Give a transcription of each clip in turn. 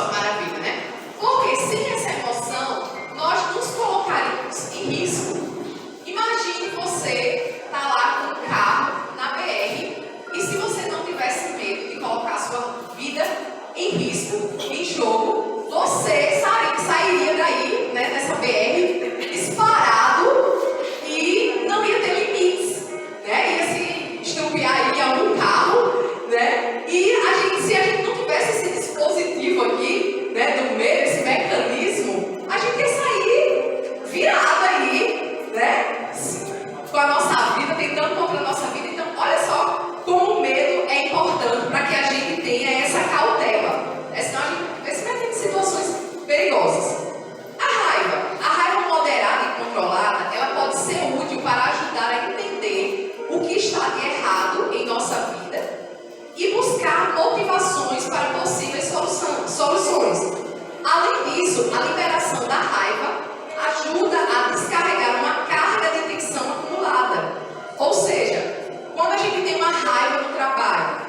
só que maravilha, né? Porque sem essa emoção, nós nos colocaríamos em risco. Imagine você estar lá com um carro na BR e se você não tivesse medo de colocar a sua vida em risco, em jogo, você sairia daí, né, nessa BR, disparado e não ia ter limites, né? Ia se estrupiar em algum carro, né? E se a gente não tivesse esse dispositivo aqui, né, do meio, esse mecanismo, a gente ia sair virado aí, né? Com a nossa vida, tentando contra a nossa vida. Então, olha só como o medo é importante para que a gente tenha essa cautela. Senão a gente se mete em situações perigosas. A raiva moderada e controlada, ela pode ser útil para ajudar a entender o que está de errado em nossa vida e buscar motivações para possíveis soluções. Além disso, a liberação da raiva ajuda a descarregar uma carga de tensão acumulada. Ou seja, quando a gente tem uma raiva no trabalho,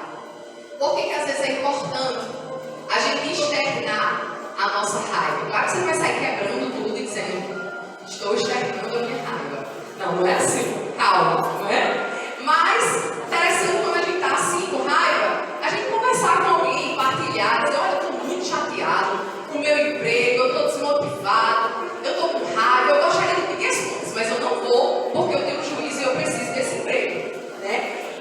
por que às vezes é importante a gente externar a nossa raiva? Claro que você não vai sair quebrando tudo e dizendo, estou externando a minha raiva. Não é assim. Calma, não é? Mas, interessante quando a gente está assim com raiva, a gente conversar com alguém, partilhar, dizer, olha, eu estou muito chateado com o meu emprego, eu estou desmotivado, eu estou com raiva, eu gostaria de pedir as contas, mas eu não vou, porque eu tenho um juízo e eu preciso desse emprego, né?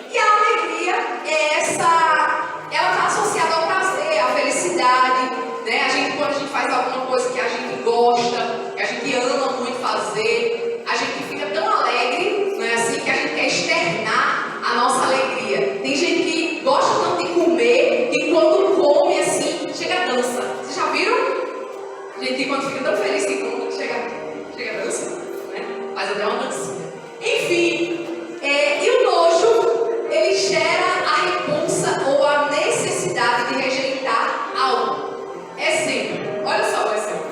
E a alegria ela está associada ao prazer, à felicidade, né? Quando a gente faz alguma coisa que a gente gosta, que a gente ama muito fazer, a gente fica tão alegre, não é assim, que a gente quer externar a nossa alegria. Tem gente que gosta tanto de comer, que quando come assim, chega a dança. Vocês já viram? Gente que quando fica tão feliz que come, chega a dança, né? Faz até uma dancinha. Enfim, e o nojo, ele gera a repulsa ou a necessidade de rejeitar algo. Exemplo, olha só o exemplo.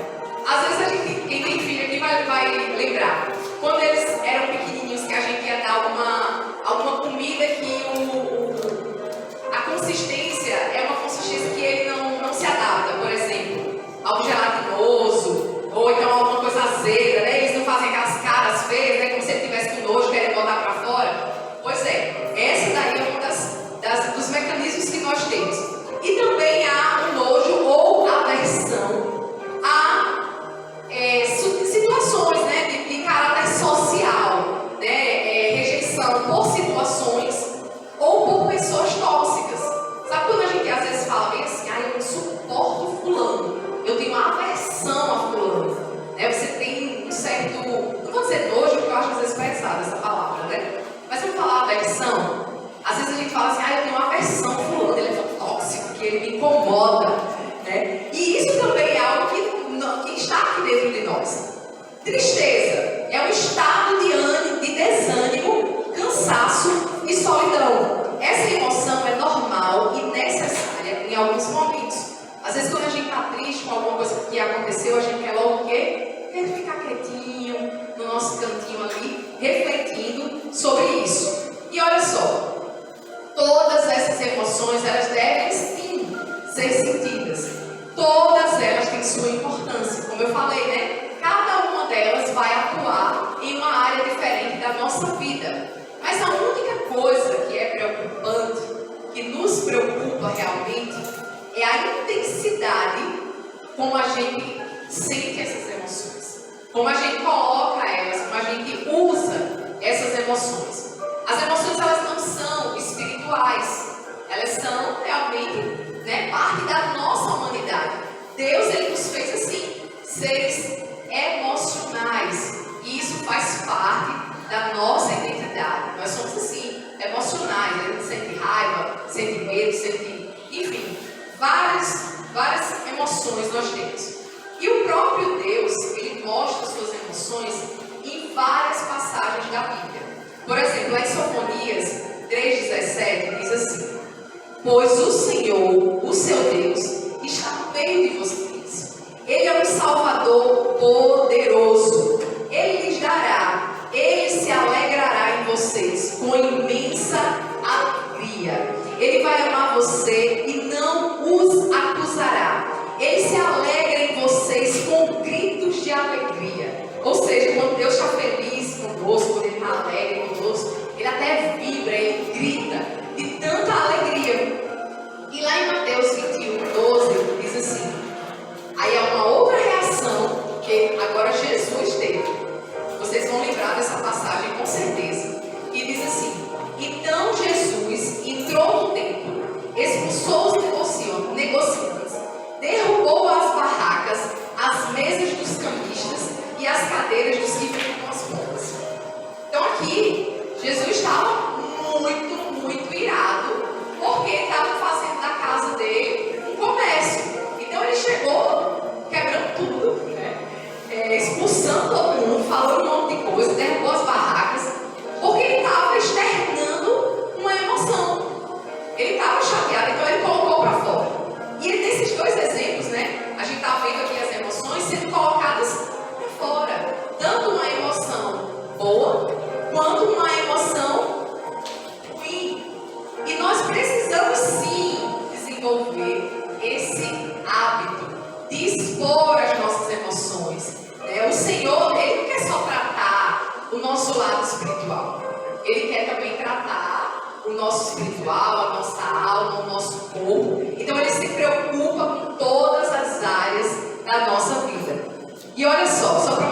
Às vezes quem tem filho aqui vai lembrar. Quando eles eram pequenininhos, que a gente ia dar alguma comida que a consistência é uma consistência que ele não se adapta. Por exemplo, algo gelatinoso, ou então alguma coisa azeda, né? Eles não fazem aquelas caras feias, né? Como se ele estivesse com nojo, querendo botar para fora. Pois é, essa daí é uma dos mecanismos que nós temos. E também há o nojo ou aversão a situações, né, de caráter social, né, rejeição por situações ou por pessoas tóxicas. Sabe quando a gente às vezes fala bem assim, eu não suporto fulano, eu tenho aversão a fulano, né? Você tem um certo, não vou dizer nojo, porque eu acho às vezes pesada essa palavra, né? Mas se eu falar aversão, às vezes a gente fala assim, eu tenho uma aversão a fulano, ele é tão tóxico, que ele me incomoda, né? E isso também é algo que está aqui dentro de nós. Tristeza é um estado de desânimo, cansaço e solidão. Essa emoção é normal e necessária em alguns momentos. Às vezes quando a gente está triste com alguma coisa que aconteceu, a gente quer logo o quê? Quer ficar quietinho, no nosso cantinho ali, refletindo sobre isso. E olha só, todas essas emoções, elas devem sim ser sentidas. Todas elas têm sua importância. Como eu falei, né? Cada uma delas vai atuar em uma área diferente da nossa vida. Mas a única coisa que é preocupante, que nos preocupa realmente, é a intensidade como a gente sente essas emoções. Como a gente coloca elas, como a gente usa essas emoções. As emoções, elas não são espirituais. Elas são realmente, né, parte da nossa humanidade. Deus, ele nos fez assim, seres emocionais. E isso faz parte da nossa identidade. Nós somos assim, emocionais. A gente sente raiva, sente medo, enfim, várias emoções nós temos. E o próprio Deus, ele mostra suas emoções em várias passagens da Bíblia. Por exemplo, em Sofonias 3,17 diz assim: pois o Senhor, o seu Deus, está no meio de vocês. Ele é um Salvador poderoso. Ele lhes dará, ele se alegrará em vocês com imensa alegria. Ele vai amar você e não os acusará. Ele se vamos sim desenvolver esse hábito de expor as nossas emoções. O Senhor, Ele não quer só tratar o nosso lado espiritual. Ele quer também tratar o nosso espiritual, a nossa alma, o nosso corpo. Então Ele se preocupa com todas as áreas da nossa vida. E olha só para